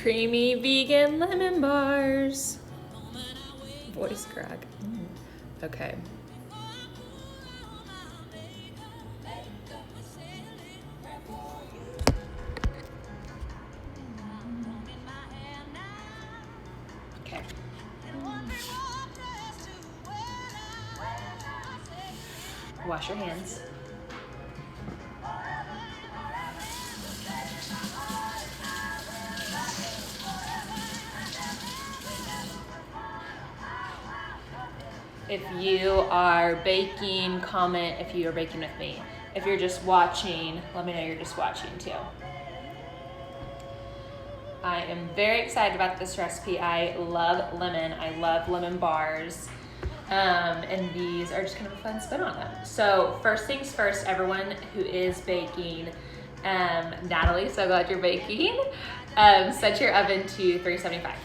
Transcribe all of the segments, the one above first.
creamy vegan lemon bars. Voice crack. Okay. Okay. Wash your hands. If you are baking, comment if you are baking with me. If you're just watching, let me know you're just watching too. I am very excited about this recipe. I love lemon. I love lemon bars. And these are just kind of a fun spin on them. So first things first, everyone who is baking, Natalie, so glad you're baking. Set your oven to 375.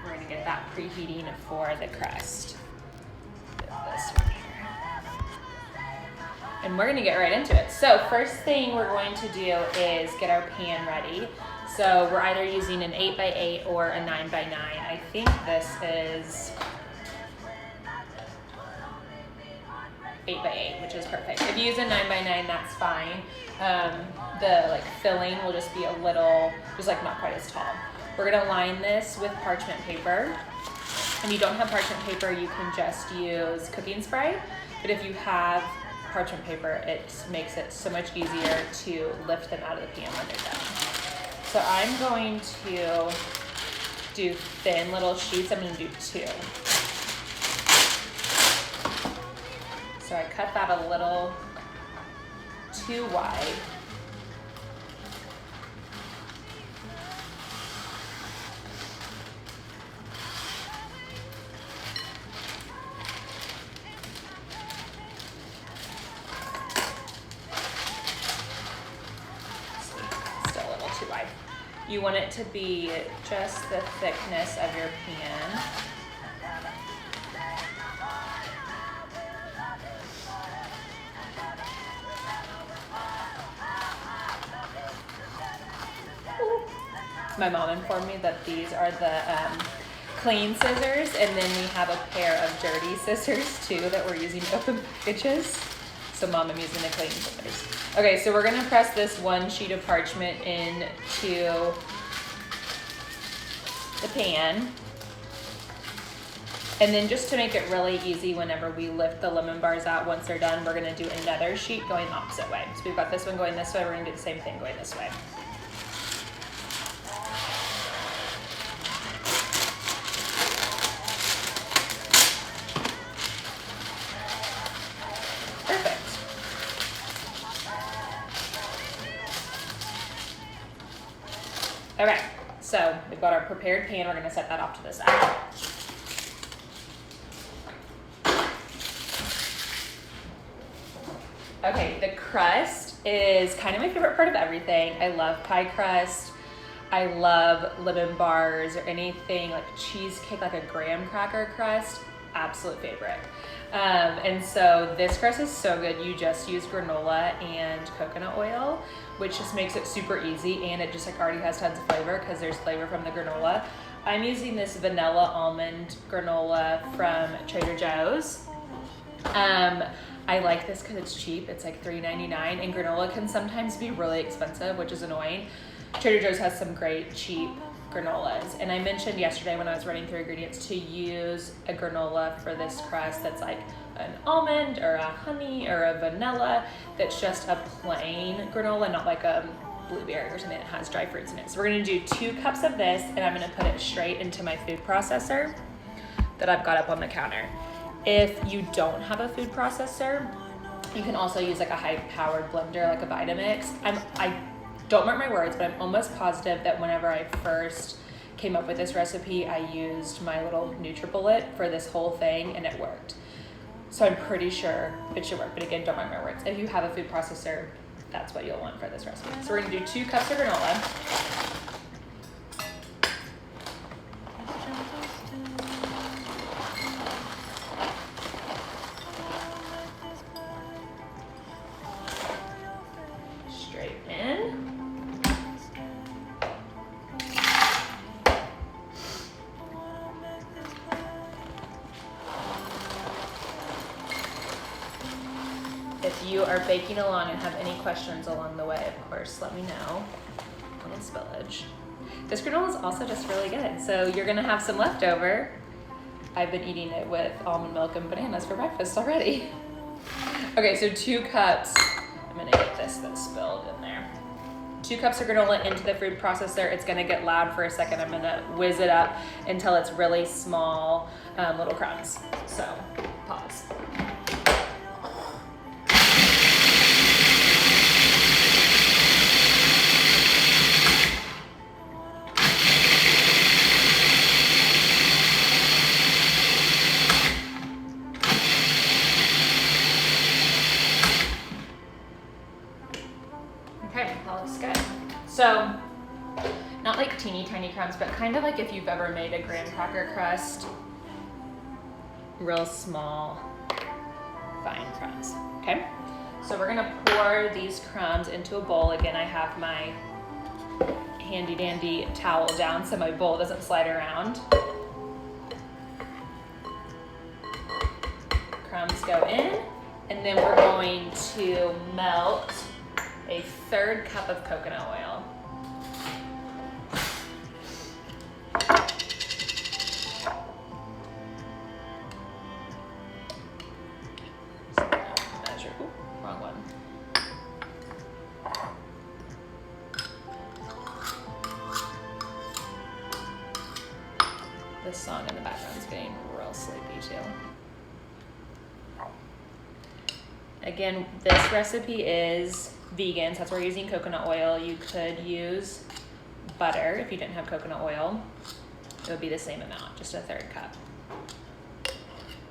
We're gonna get that preheating for the crust. Get this one here. And we're gonna get right into it. So first thing we're going to do is get our pan ready. So we're either using an 8x8 or a 9x9. I think this is 8x8, which is perfect. If you use a 9x9, that's fine. The filling will just be a little, just not quite as tall. We're gonna line this with parchment paper. If you don't have parchment paper, you can just use cooking spray. But if you have parchment paper, it makes it so much easier to lift them out of the pan when they're done. So I'm going to do thin little sheets. I'm going to do 2. So I cut that a little too wide. You want it to be just the thickness of your pan. My mom informed me that these are the clean scissors, and then we have a pair of dirty scissors too that we're using to open packages. So Mom, I'm using the clean scissors. Okay, so we're gonna press this one sheet of parchment into the pan. And then just to make it really easy, whenever we lift the lemon bars out, once they're done, we're gonna do another sheet going opposite way. So we've got this one going this way, we're gonna do the same thing going this way. Okay, so we've got our prepared pan. We're gonna set that off to the side. Okay, the crust is kind of my favorite part of everything. I love pie crust. I love lemon bars or anything like cheesecake, like a graham cracker crust. Absolute favorite. And so this crust is so good. You just use granola and coconut oil, which just makes it super easy, and it just already has tons of flavor because there's flavor from the granola. I'm using this vanilla almond granola from Trader Joe's. I like this because it's cheap. It's like $3.99, and granola can sometimes be really expensive, which is annoying. Trader Joe's has some great cheap granolas. And I mentioned yesterday when I was running through ingredients to use a granola for this crust that's like an almond or a honey or a vanilla, that's just a plain granola, not like a blueberry or something that has dry fruits in it. So we're gonna do 2 cups of this, and I'm gonna put it straight into my food processor that I've got up on the counter. If you don't have a food processor, you can also use like a high-powered blender, like a Vitamix. I don't mark my words, but I'm almost positive that whenever I first came up with this recipe, I used my little NutriBullet for this whole thing, and it worked. So I'm pretty sure it should work, but again, don't mark my words. If you have a food processor, that's what you'll want for this recipe. So we're gonna do 2 cups of granola. Straight in. If you are baking along and have any questions along the way, of course, let me know. Little spillage. This granola is also just really good. So you're gonna have some leftover. I've been eating it with almond milk and bananas for breakfast already. Okay, so 2 cups. I'm gonna get this that spilled in there. 2 cups of granola into the food processor. It's gonna get loud for a second. I'm gonna whiz it up until it's really small little crumbs. So pause. Okay, that looks good. So, not like teeny tiny crumbs, but kind of like if you've ever made a graham cracker crust, real small, fine crumbs, okay? So we're gonna pour these crumbs into a bowl. Again, I have my handy dandy towel down so my bowl doesn't slide around. Crumbs go in, and then we're going to melt a 1/3 cup of coconut oil. So measure, ooh, wrong one. This song in the background is getting real sleepy too. Again, this recipe is vegan, so that's why we're using coconut oil. You could use butter if you didn't have coconut oil. It would be the same amount, just a 1/3 cup.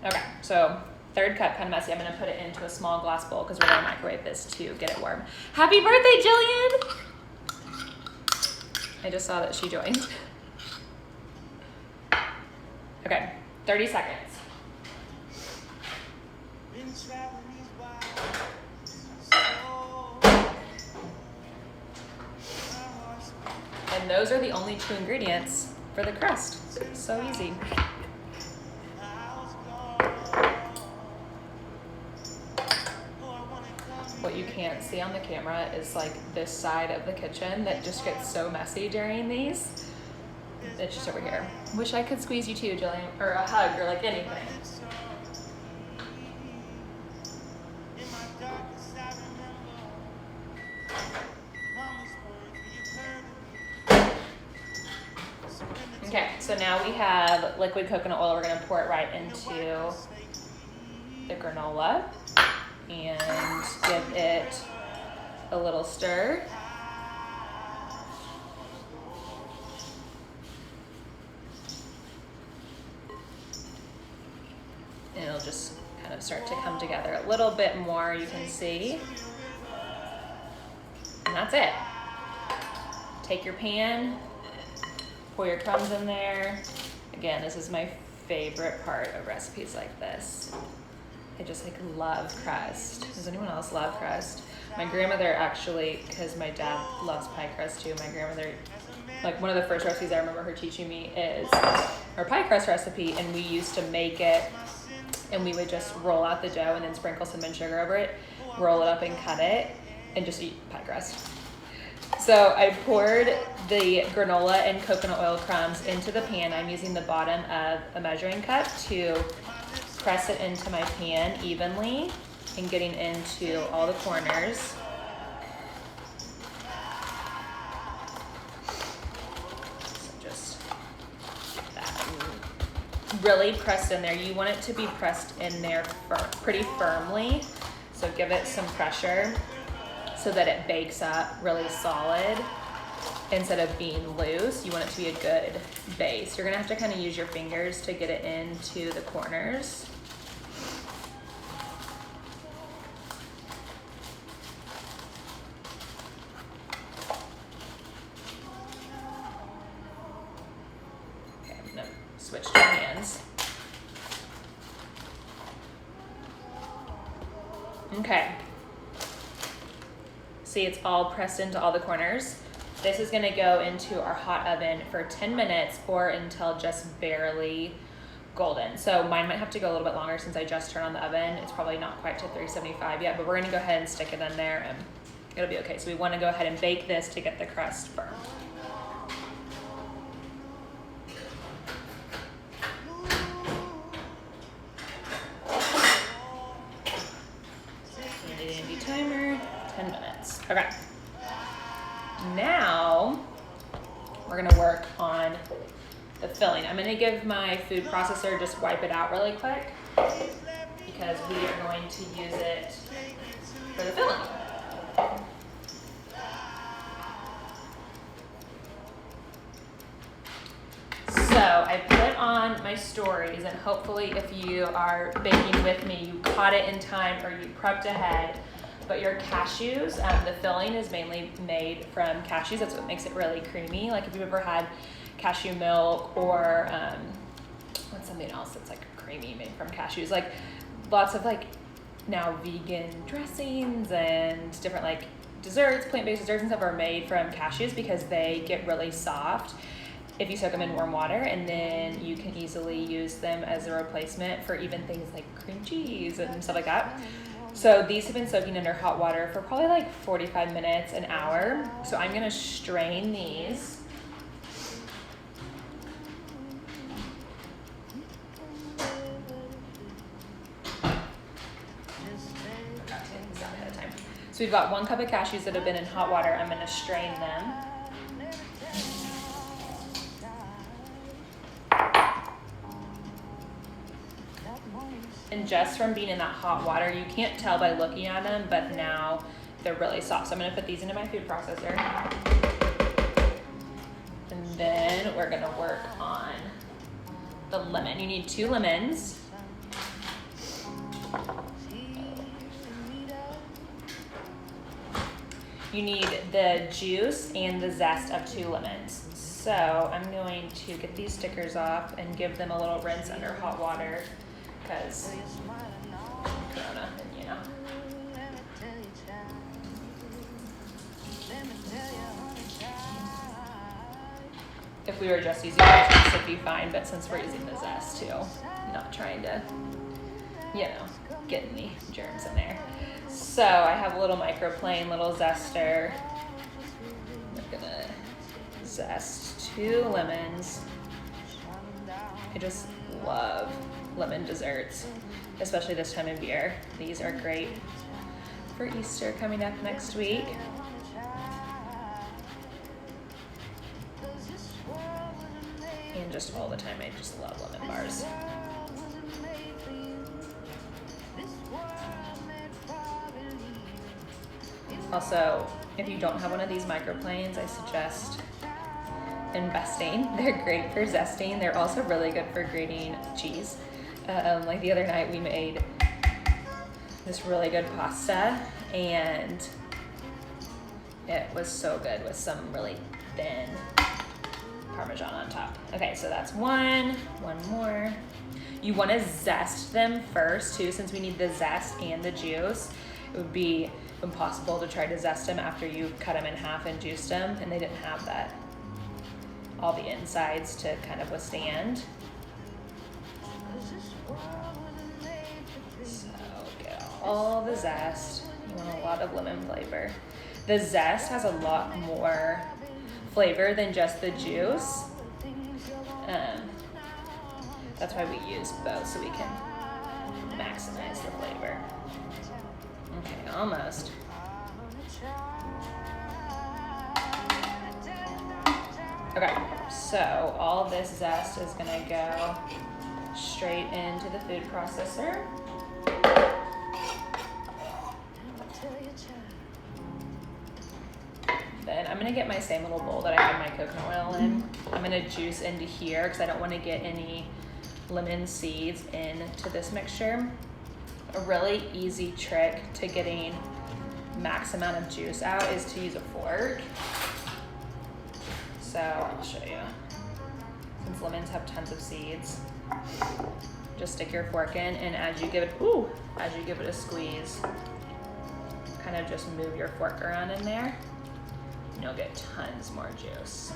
Okay, so 1/3 cup, kind of messy. I'm gonna put it into a small glass bowl because we're gonna microwave this to get it warm. Happy birthday, Jillian! I just saw that she joined. Okay, 30 seconds. And those are the only 2 ingredients for the crust. So easy. What you can't see on the camera is like this side of the kitchen that just gets so messy during these. It's just over here. Wish I could squeeze you too, Jillian, or a hug, or like anything. Okay, so now we have liquid coconut oil. We're gonna pour it right into the granola and give it a little stir. And it'll just kind of start to come together a little bit more, you can see. And that's it. Take your pan, pour your crumbs in there. Again, this is my favorite part of recipes like this. I just like love crust. Does anyone else love crust? My grandmother actually, because my dad loves pie crust too, my grandmother, like one of the first recipes I remember her teaching me is her pie crust recipe, and we used to make it and we would just roll out the dough and then sprinkle cinnamon sugar over it, roll it up and cut it, and just eat pie crust. So I poured the granola and coconut oil crumbs into the pan. I'm using the bottom of a measuring cup to press it into my pan evenly and getting into all the corners. So just that. Really pressed in there. You want it to be pressed in there pretty firmly. So give it some pressure so that it bakes up really solid instead of being loose. You want it to be a good base. You're gonna have to kind of use your fingers to get it into the corners. Okay, I'm gonna switch to hands. Okay. See, it's all pressed into all the corners. This is gonna go into our hot oven for 10 minutes or until just barely golden. So mine might have to go a little bit longer since I just turned on the oven. It's probably not quite to 375 yet, but we're gonna go ahead and stick it in there and it'll be okay. So we wanna go ahead and bake this to get the crust firm. Handy timer, 10 minutes. Okay. Now we're gonna work on the filling. I'm gonna give my food processor, just wipe it out really quick because we are going to use it for the filling. So I put on my stories, and hopefully if you are baking with me, you caught it in time or you prepped ahead. But your cashews, the filling is mainly made from cashews. That's what makes it really creamy. Like if you've ever had cashew milk or what's something else that's like creamy made from cashews, like lots of like now vegan dressings and different like desserts, plant-based desserts and stuff are made from cashews because they get really soft if you soak them in warm water, and then you can easily use them as a replacement for even things like cream cheese and stuff like that. So these have been soaking under hot water for probably like 45 minutes, an hour. So I'm gonna strain these. So we've got 1 cup of cashews that have been in hot water. I'm gonna strain them. And just from being in that hot water, you can't tell by looking at them, but now they're really soft. So I'm gonna put these into my food processor. And then we're gonna work on the lemon. You need 2 lemons. You need the juice and the zest of 2 lemons. So I'm going to get these stickers off and give them a little rinse under hot water because Corona, and you know. If we were just using the juice, it'd be fine, but since we're using the zest too, I'm not trying to, you know, get any germs in there. So I have a little microplane, little zester. We're gonna zest 2 lemons. I just love lemon desserts, especially this time of year. These are great for Easter coming up next week. And just all the time, I just love lemon bars. Also, if you don't have one of these microplanes, I suggest investing. They're great for zesting. They're also really good for grating cheese. Like the other night we made this really good pasta and it was so good with some really thin Parmesan on top. Okay, so that's one more. You want to zest them first too, since we need the zest and the juice. It would be impossible to try to zest them after you cut them in half and juiced them, and they didn't have that, all the insides to kind of withstand. So get all the zest. You want a lot of lemon flavor. The zest has a lot more flavor than just the juice. That's why we use both, so we can maximize the flavor. Okay, almost. Okay, so all this zest is gonna go straight into the food processor. Then I'm gonna get my same little bowl that I had my coconut oil in. I'm gonna juice into here because I don't wanna get any lemon seeds into this mixture. A really easy trick to getting max amount of juice out is to use a fork. So I'll show you. Since lemons have tons of seeds, just stick your fork in, and as you give it a squeeze, kind of just move your fork around in there, and you'll get tons more juice.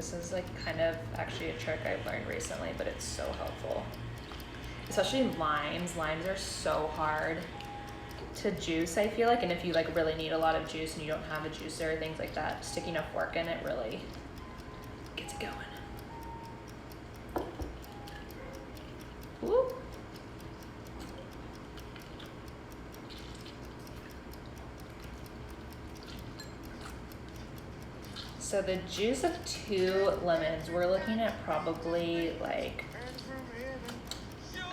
This is like kind of actually a trick I've learned recently, but it's so helpful. Especially limes. Limes are so hard to juice, I feel like, and if you like really need a lot of juice and you don't have a juicer or things like that, sticking a fork in it really gets it going. Woo. So the juice of 2 lemons, we're looking at probably like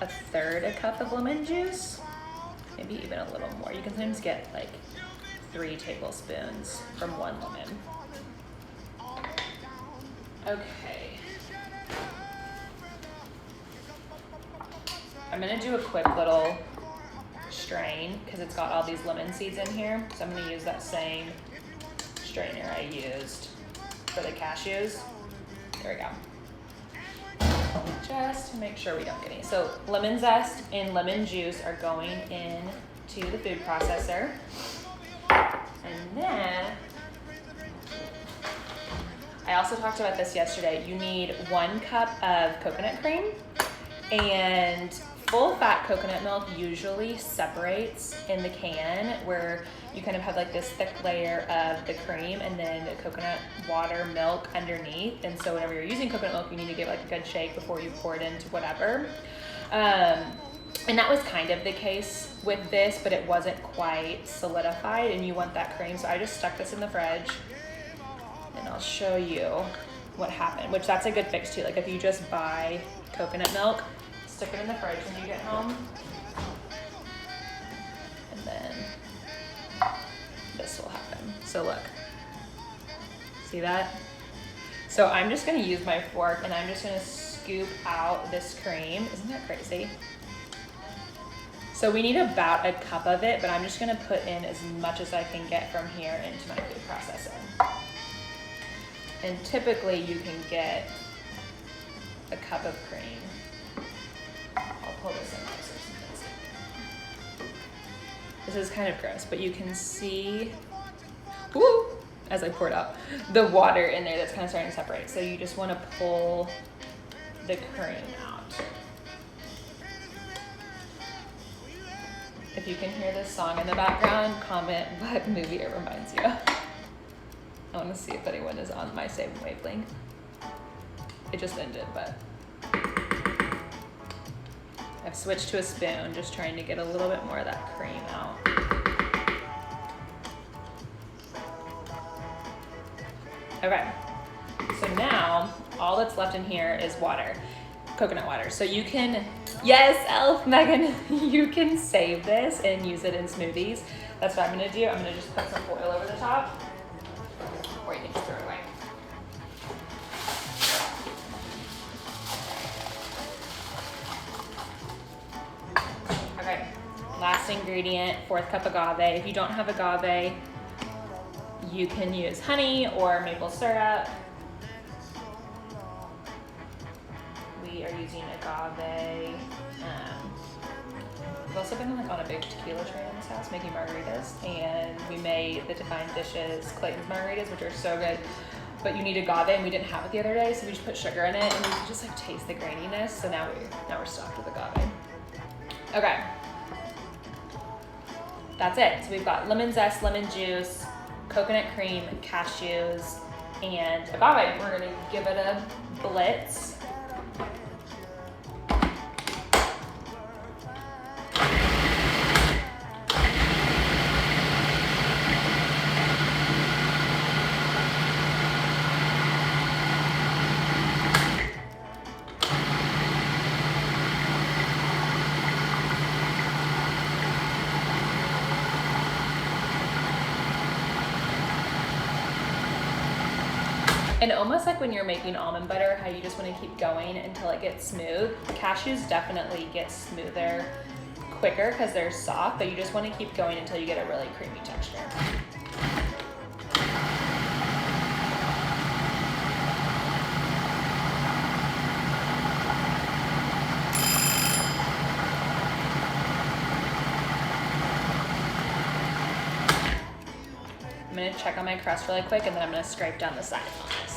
1/3 cup of lemon juice, maybe even a little more. You can sometimes get like 3 tablespoons from 1 lemon. Okay. I'm gonna do a quick little strain because it's got all these lemon seeds in here. So I'm gonna use that same strainer I used for the cashews. There we go. Just to make sure we don't get any. So lemon zest and lemon juice are going in to the food processor. And then, I also talked about this yesterday. You need 1 cup of coconut cream, and full fat coconut milk usually separates in the can where you kind of have like this thick layer of the cream and then the coconut water milk underneath. And so whenever you're using coconut milk, you need to give like a good shake before you pour it into whatever. And that was kind of the case with this, but it wasn't quite solidified and you want that cream. So I just stuck this in the fridge and I'll show you what happened, which that's a good fix too. Like if you just buy coconut milk, stick it in the fridge when you get home. And then this will happen. So look, see that? So I'm just gonna use my fork and I'm just gonna scoop out this cream. Isn't that crazy? So we need about 1 cup of it, but I'm just gonna put in as much as I can get from here into my food processor. And typically you can get 1 cup of cream. I'll pull this in closer so you can see. This is kind of gross, but you can see, woo, as I pour it out, the water in there that's kind of starting to separate. So you just want to pull the cream out. If you can hear this song in the background, comment what movie it reminds you of. I want to see if anyone is on my same wavelength. It just ended, but I've switched to a spoon, just trying to get a little bit more of that cream out. Okay, so now all that's left in here is water, coconut water. So you can, yes, Elf, Megan, you can save this and use it in smoothies. That's what I'm gonna do. I'm gonna just put some foil over the top, or you can just throw it away. Okay, last ingredient, 4th cup agave. If you don't have agave, you can use honey or maple syrup. We are using agave. We've also been like on a big tequila train in this house making margaritas, and we made the defined dishes, Clayton's margaritas, which are so good. But you need agave, and we didn't have it the other day, so we just put sugar in it, and you can just like taste the graininess. So now we're stocked with agave. Okay, that's it. So we've got lemon zest, lemon juice, coconut cream, cashews, and agave. We're gonna give it a blitz. And almost like when you're making almond butter, how you just want to keep going until it gets smooth. Cashews definitely get smoother quicker because they're soft, but you just want to keep going until you get a really creamy texture. I'm gonna check on my crust really quick and then I'm gonna scrape down the side on this.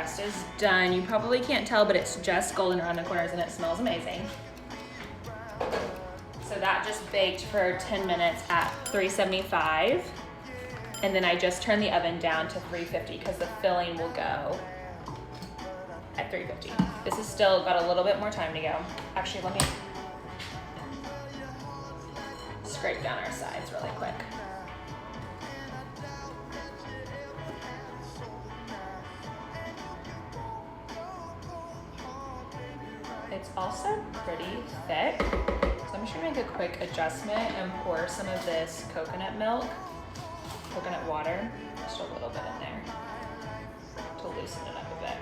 crust is done. You probably can't tell, but it's just golden around the corners and it smells amazing. So that just baked for 10 minutes at 375. And then I just turned the oven down to 350 because the filling will go at 350. This has still got a little bit more time to go. Actually, let me scrape down our sides really quick. It's also pretty thick, so I'm just gonna make a quick adjustment and pour some of this coconut milk, coconut water, just a little bit in there to loosen it up a bit.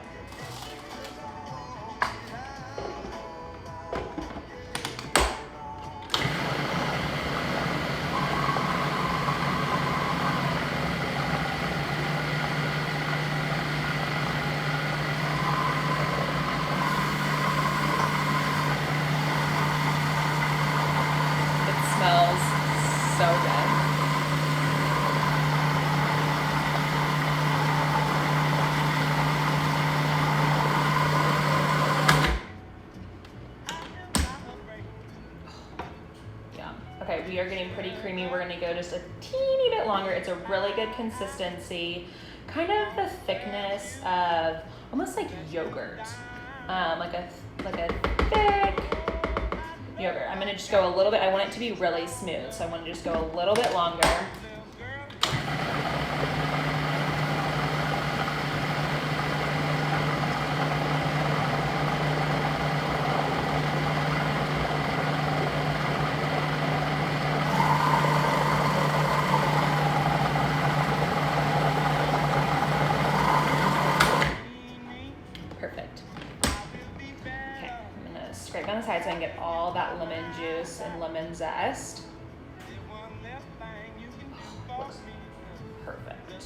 Smells so good. Yum. Okay, we are getting pretty creamy. We're gonna go just a teeny bit longer. It's a really good consistency, kind of the thickness of almost like yogurt, like a thick yogurt. I'm gonna just go a little bit. I want it to be really smooth, so I want to just go a little bit longer. Perfect. Okay, I'm gonna scrape on the side so I can get all that lemon juice and lemon zest. Oh, looks perfect.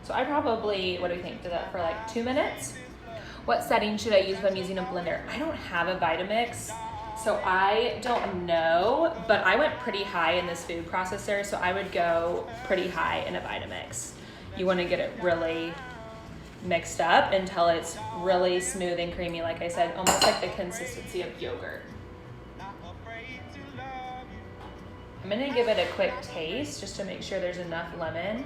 So I probably, what do you think, did that for like 2 minutes? What setting should I use if I'm using a blender? I don't have a Vitamix, so I don't know, but I went pretty high in this food processor, so I would go pretty high in a Vitamix. You wanna get it really mixed up until it's really smooth and creamy, like I said, almost like the consistency of yogurt. I'm gonna give it a quick taste just to make sure there's enough lemon.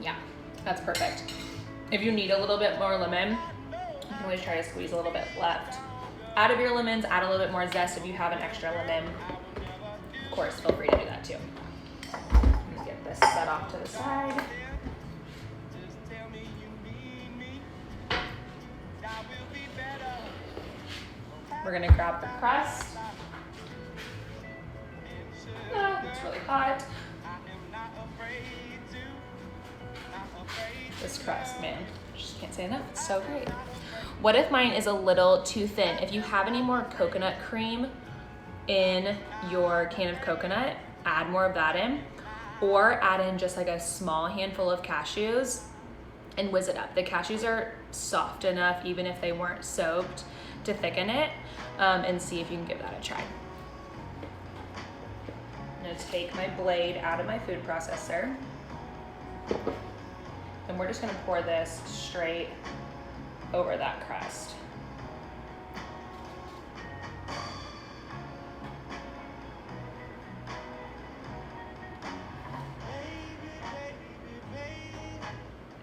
Yeah, that's perfect. If you need a little bit more lemon, you can always try to squeeze a little bit left out of your lemons, add a little bit more zest if you have an extra lemon. Of course, feel free to do that too. I'm gonna get this set off to the side. We're gonna grab the crust. Oh, it's really hot. This crust, man, just can't say enough, it's so great. What if mine is a little too thin? If you have any more coconut cream in your can of coconut, add more of that in, or add in just like a small handful of cashews and whiz it up. The cashews are soft enough, even if they weren't soaked, to thicken it, and see if you can give that a try. I'm gonna take my blade out of my food processor, and we're just gonna pour this straight over that crust.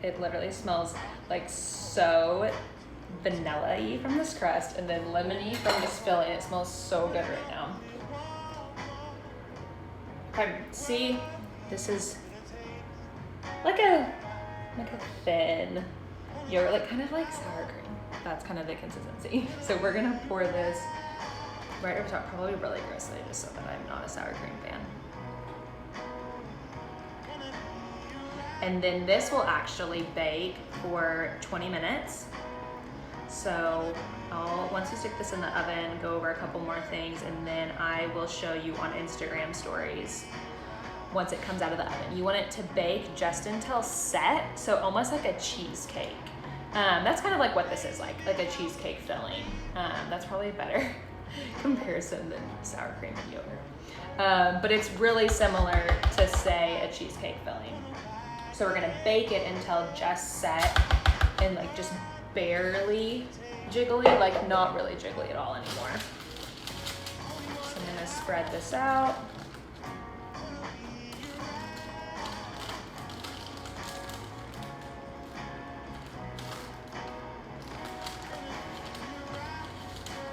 It literally smells like so vanilla-y from this crust and then lemony from this filling. It smells so good right now. Okay, see, this is like a thin yogurt, like kind of like sour cream. That's kind of the consistency. So we're gonna pour this right over top, probably really grossly, just so that I'm not a sour cream fan. And then this will actually bake for 20 minutes. So once you stick this in the oven, go over a couple more things, and then I will show you on Instagram stories once it comes out of the oven. You want it to bake just until set, so almost like a cheesecake. That's kind of like what this is like a cheesecake filling. That's probably better comparison than sour cream and yogurt. But it's really similar to, say, a cheesecake filling. So we're gonna bake it until just set and like just barely jiggly, like not really jiggly at all anymore. So I'm gonna spread this out.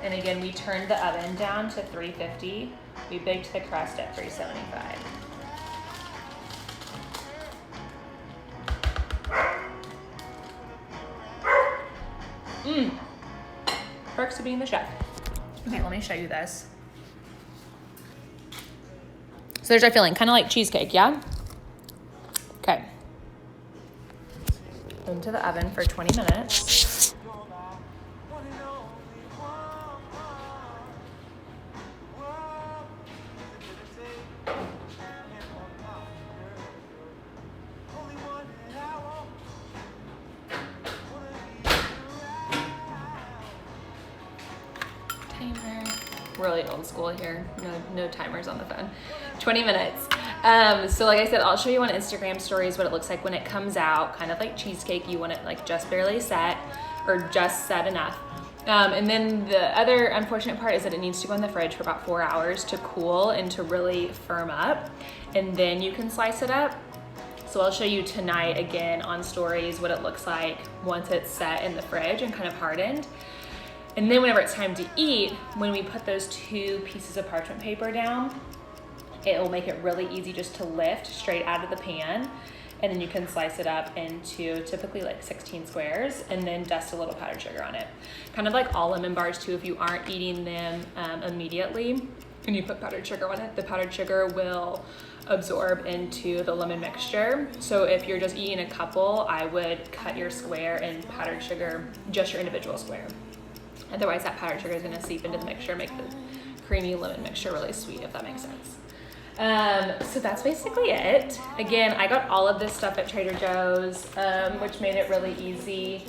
And again, we turned the oven down to 350. We baked the crust at 375. Perks of being the chef. Okay, let me show you this. So there's our filling, kind of like cheesecake, yeah? Okay. Into the oven for 20 minutes. Really old school here. No timers on the phone. 20 minutes. So like I said, I'll show you on Instagram stories what it looks like when it comes out, kind of like cheesecake. You want it like just barely set or just set enough. And then the other unfortunate part is that it needs to go in the fridge for about 4 hours to cool and to really firm up. And then you can slice it up. So I'll show you tonight again on stories what it looks like once it's set in the fridge and kind of hardened. And then whenever it's time to eat, when we put those 2 pieces of parchment paper down, it will make it really easy just to lift straight out of the pan. And then you can slice it up into typically like 16 squares and then dust a little powdered sugar on it. Kind of like all lemon bars too, if you aren't eating them immediately and you put powdered sugar on it, the powdered sugar will absorb into the lemon mixture. So if you're just eating a couple, I would cut your square and powdered sugar, just your individual square. Otherwise that powdered sugar is gonna seep into the mixture, make the creamy lemon mixture really sweet, if that makes sense. So that's basically it. Again, I got all of this stuff at Trader Joe's, which made it really easy.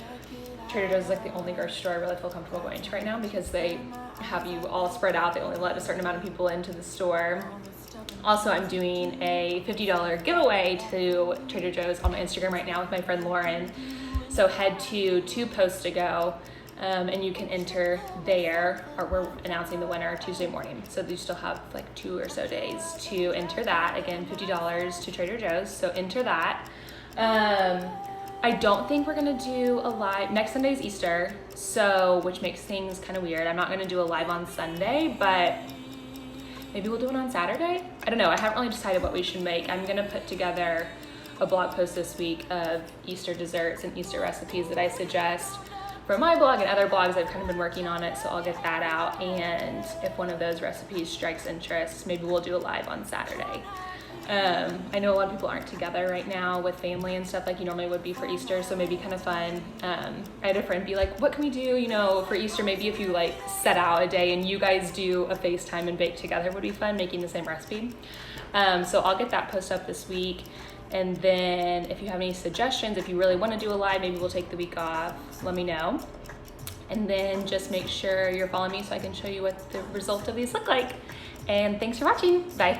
Trader Joe's is like the only grocery store I really feel comfortable going to right now because they have you all spread out. They only let a certain amount of people into the store. Also, I'm doing a $50 giveaway to Trader Joe's on my Instagram right now with my friend Lauren. So head to 2 posts ago. And you can enter there, or we're announcing the winner Tuesday morning. So you still have like 2 or so days to enter that. Again, $50 to Trader Joe's, so enter that. I don't think we're gonna do a live, next Sunday is Easter, so, which makes things kind of weird. I'm not gonna do a live on Sunday, but maybe we'll do it on Saturday? I don't know, I haven't really decided what we should make. I'm gonna put together a blog post this week of Easter desserts and Easter recipes that I suggest for my blog and other blogs. I've kind of been working on it, so I'll get that out. And if one of those recipes strikes interest, maybe we'll do a live on Saturday. I know a lot of people aren't together right now with family and stuff like you normally would be for Easter, so maybe kind of fun. I had a friend be like, what can we do, you know, for Easter? Maybe if you like set out a day and you guys do a FaceTime and bake together would be fun, making the same recipe. So I'll get that post up this week. And then if you have any suggestions, if you really want to do a live, maybe we'll take the week off, let me know. And then just make sure you're following me so I can show you what the result of these look like. And thanks for watching. Bye.